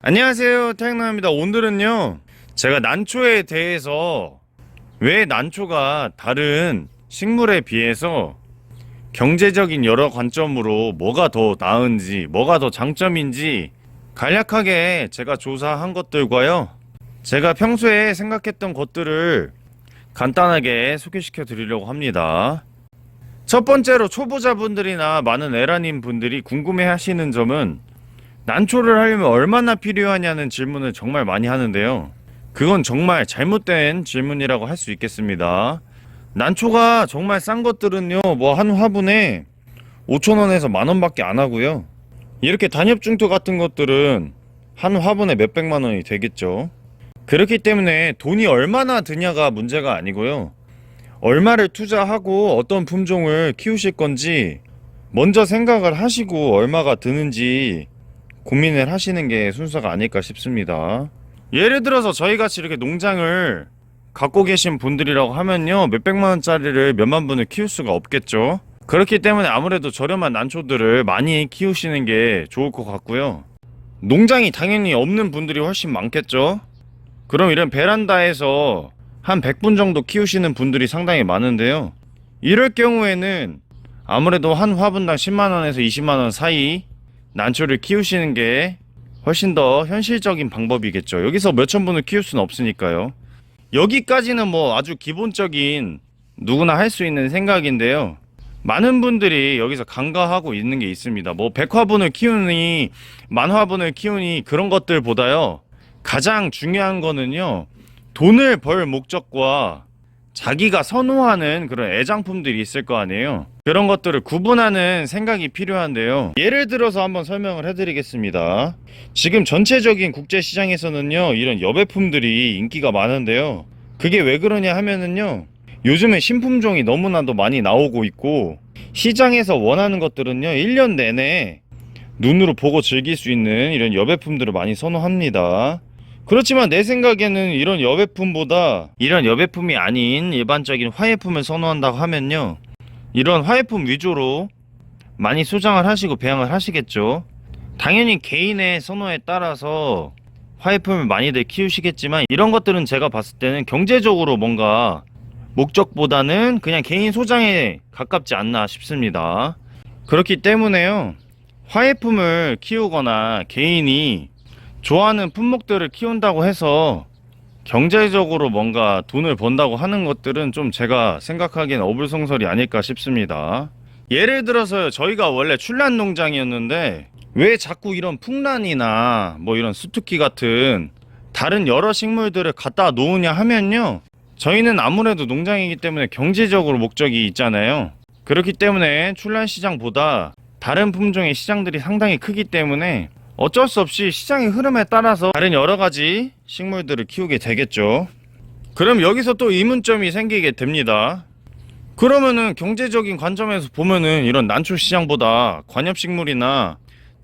안녕하세요, 태양나입니다. 오늘은요, 제가 난초에 대해서 왜 난초가 다른 식물에 비해서 경제적인 여러 관점으로 뭐가 더 나은지, 뭐가 더 장점인지 간략하게 제가 조사한 것들과요, 제가 평소에 생각했던 것들을 간단하게 소개시켜 드리려고 합니다. 첫 번째로 초보자분들이나 많은 에라님 분들이 궁금해 하시는 점은 난초를 하려면 얼마나 필요하냐는 질문을 정말 많이 하는데요. 그건 정말 잘못된 질문이라고 할 수 있겠습니다. 난초가 정말 싼 것들은요, 뭐 한 화분에 5,000원에서 만원밖에 안 하고요. 이렇게 단엽중토 같은 것들은 한 화분에 몇백만 원이 되겠죠. 그렇기 때문에 돈이 얼마나 드냐가 문제가 아니고요. 얼마를 투자하고 어떤 품종을 키우실 건지 먼저 생각을 하시고 얼마가 드는지 고민을 하시는 게 순서가 아닐까 싶습니다. 예를 들어서 저희같이 이렇게 농장을 갖고 계신 분들이라고 하면요, 몇백만 원짜리를 몇만 분을 키울 수가 없겠죠. 그렇기 때문에 아무래도 저렴한 난초들을 많이 키우시는 게 좋을 것 같고요. 농장이 당연히 없는 분들이 훨씬 많겠죠. 그럼 이런 베란다에서 한 100분 정도 키우시는 분들이 상당히 많은데요, 이럴 경우에는 아무래도 한 화분당 10만원에서 20만원 사이 난초를 키우시는 게 훨씬 더 현실적인 방법이겠죠. 여기서 몇천 분을 키울 수는 없으니까요. 여기까지는 뭐 아주 기본적인 누구나 할 수 있는 생각인데요, 많은 분들이 여기서 간과하고 있는 게 있습니다. 뭐 100화분을 키우니 만화분을 키우니 그런 것들보다요, 가장 중요한 거는요, 돈을 벌 목적과 자기가 선호하는 그런 애장품들이 있을 거 아니에요. 그런 것들을 구분하는 생각이 필요한데요, 예를 들어서 한번 설명을 해드리겠습니다. 지금 전체적인 국제시장에서는요, 이런 여배품들이 인기가 많은데요, 그게 왜 그러냐 하면은요, 요즘에 신품종이 너무나도 많이 나오고 있고, 시장에서 원하는 것들은요 1년 내내 눈으로 보고 즐길 수 있는 이런 여배품들을 많이 선호합니다. 그렇지만 내 생각에는 이런 여배품보다 이런 여배품이 아닌 일반적인 화예품을 선호한다고 하면요, 이런 화예품 위주로 많이 소장을 하시고 배양을 하시겠죠. 당연히 개인의 선호에 따라서 화예품을 많이들 키우시겠지만, 이런 것들은 제가 봤을 때는 경제적으로 뭔가 목적보다는 그냥 개인 소장에 가깝지 않나 싶습니다. 그렇기 때문에요, 화예품을 키우거나 개인이 좋아하는 품목들을 키운다고 해서 경제적으로 뭔가 돈을 번다고 하는 것들은 좀 제가 생각하기엔 어불성설이 아닐까 싶습니다. 예를 들어서요, 저희가 원래 출란 농장이었는데 왜 자꾸 이런 풍란이나 뭐 이런 수투키 같은 다른 여러 식물들을 갖다 놓으냐 하면요, 저희는 아무래도 농장이기 때문에 경제적으로 목적이 있잖아요. 그렇기 때문에 출란 시장보다 다른 품종의 시장들이 상당히 크기 때문에 어쩔 수 없이 시장의 흐름에 따라서 다른 여러가지 식물들을 키우게 되겠죠. 그럼 여기서 또 의문점이 생기게 됩니다. 그러면은 경제적인 관점에서 보면은 이런 난초 시장보다 관엽식물이나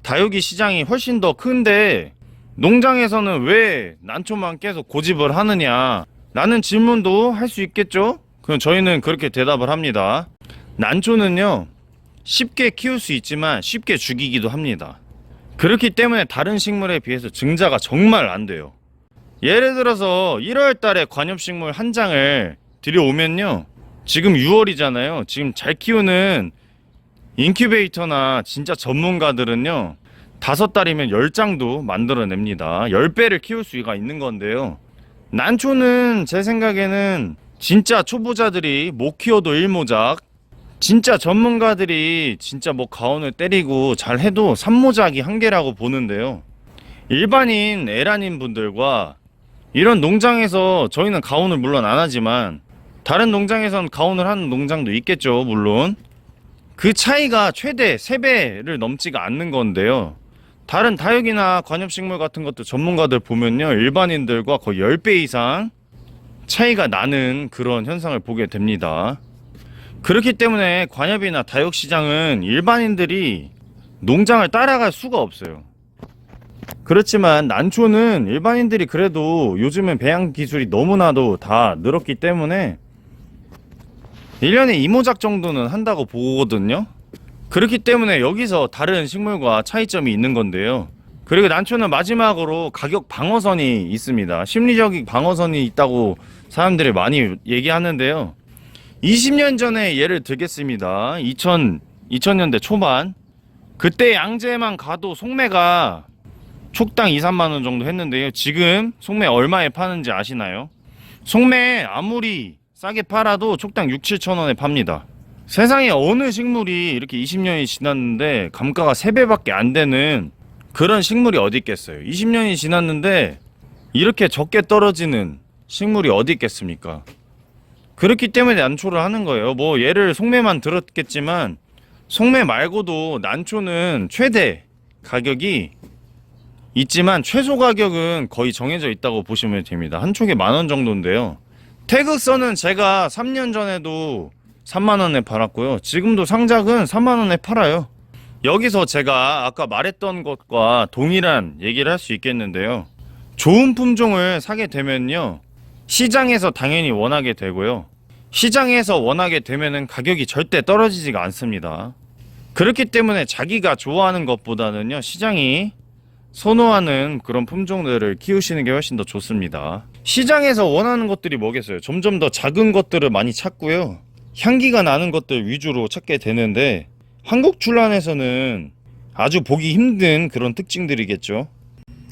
다육이 시장이 훨씬 더 큰데 농장에서는 왜 난초만 계속 고집을 하느냐 라는 질문도 할 수 있겠죠. 그럼 저희는 그렇게 대답을 합니다. 난초는요, 쉽게 키울 수 있지만 쉽게 죽이기도 합니다. 그렇기 때문에 다른 식물에 비해서 증자가 정말 안 돼요. 예를 들어서 1월 달에 관엽식물 한 장을 들여오면요, 지금 6월이잖아요. 지금 잘 키우는 인큐베이터나 진짜 전문가들은요 5달이면 10장도 만들어냅니다. 10배를 키울 수가 있는 건데요, 난초는 제 생각에는 진짜 초보자들이 못 키워도 일모작, 진짜 전문가들이 진짜 뭐 가온을 때리고 잘 해도 3모작이 한계라고 보는데요, 일반인 에라님 분들과 이런 농장에서 저희는 가온을 물론 안 하지만 다른 농장에선 가온을 하는 농장도 있겠죠. 물론 그 차이가 최대 3배를 넘지가 않는 건데요, 다른 다육이나 관엽식물 같은 것도 전문가들 보면요, 일반인들과 거의 10배 이상 차이가 나는 그런 현상을 보게 됩니다. 그렇기 때문에 관엽이나 다육 시장은 일반인들이 농장을 따라갈 수가 없어요. 그렇지만 난초는 일반인들이 그래도 요즘은 배양 기술이 너무나도 다 늘었기 때문에 1년에 2모작 정도는 한다고 보거든요. 그렇기 때문에 여기서 다른 식물과 차이점이 있는 건데요, 그리고 난초는 마지막으로 가격 방어선이 있습니다. 심리적인 방어선이 있다고 사람들이 많이 얘기하는데요. 20년 전에 예를 들겠습니다. 2000년대 초반. 그때 양재만 가도 속매가 촉당 2, 3만원 정도 했는데요. 지금 속매 얼마에 파는지 아시나요? 속매 아무리 싸게 팔아도 촉당 6, 7천원에 팝니다. 세상에 어느 식물이 이렇게 20년이 지났는데 감가가 3배밖에 안 되는 그런 식물이 어디 있겠어요. 20년이 지났는데 이렇게 적게 떨어지는 식물이 어디 있겠습니까? 그렇기 때문에 난초를 하는 거예요. 뭐 얘를 속매만 들었겠지만 속매 말고도 난초는 최대 가격이 있지만 최소 가격은 거의 정해져 있다고 보시면 됩니다. 한 촉에 10,000원 정도인데요. 태극선은 제가 3년 전에도 3만원에 팔았고요. 지금도 상작은 3만원에 팔아요. 여기서 제가 아까 말했던 것과 동일한 얘기를 할 수 있겠는데요. 좋은 품종을 사게 되면요, 시장에서 당연히 원하게 되고요, 시장에서 원하게 되면은 가격이 절대 떨어지지가 않습니다. 그렇기 때문에 자기가 좋아하는 것보다는요, 시장이 선호하는 그런 품종들을 키우시는 게 훨씬 더 좋습니다. 시장에서 원하는 것들이 뭐겠어요? 점점 더 작은 것들을 많이 찾고요, 향기가 나는 것들 위주로 찾게 되는데, 한국 출란에서는 아주 보기 힘든 그런 특징들이겠죠.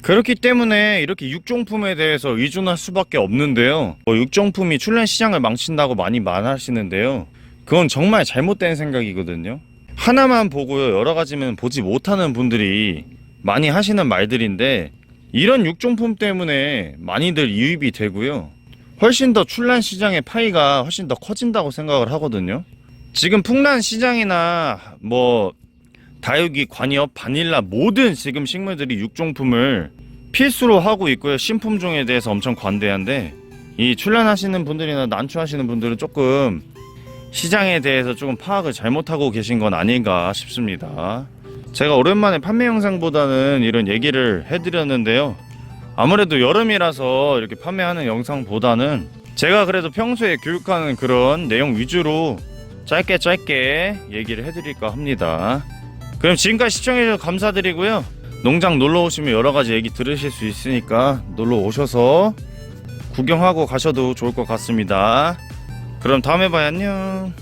그렇기 때문에 이렇게 육종품에 대해서 의존할 수밖에 없는데요. 육종품이 출란 시장을 망친다고 많이 말하시는데요. 그건 정말 잘못된 생각이거든요. 하나만 보고요, 여러 가지는 보지 못하는 분들이 많이 하시는 말들인데, 이런 육종품 때문에 많이들 유입이 되고요, 훨씬 더 출란 시장의 파이가 훨씬 더 커진다고 생각을 하거든요. 지금 풍란 시장이나 뭐 다육이, 관엽, 바닐라 모든 지금 식물들이 육종품을 필수로 하고 있고요. 신품종에 대해서 엄청 관대한데, 이 출란하시는 분들이나 난초하시는 분들은 조금 시장에 대해서 조금 파악을 잘못하고 계신 건 아닌가 싶습니다. 제가 오랜만에 판매 영상보다는 이런 얘기를 해드렸는데요. 아무래도 여름이라서 이렇게 판매하는 영상보다는 제가 그래도 평소에 교육하는 그런 내용 위주로 짧게 얘기를 해드릴까 합니다. 그럼 지금까지 시청해주셔서 감사드리고요. 농장 놀러오시면 여러가지 얘기 들으실 수 있으니까 놀러오셔서 구경하고 가셔도 좋을 것 같습니다. 그럼 다음에 봐요. 안녕.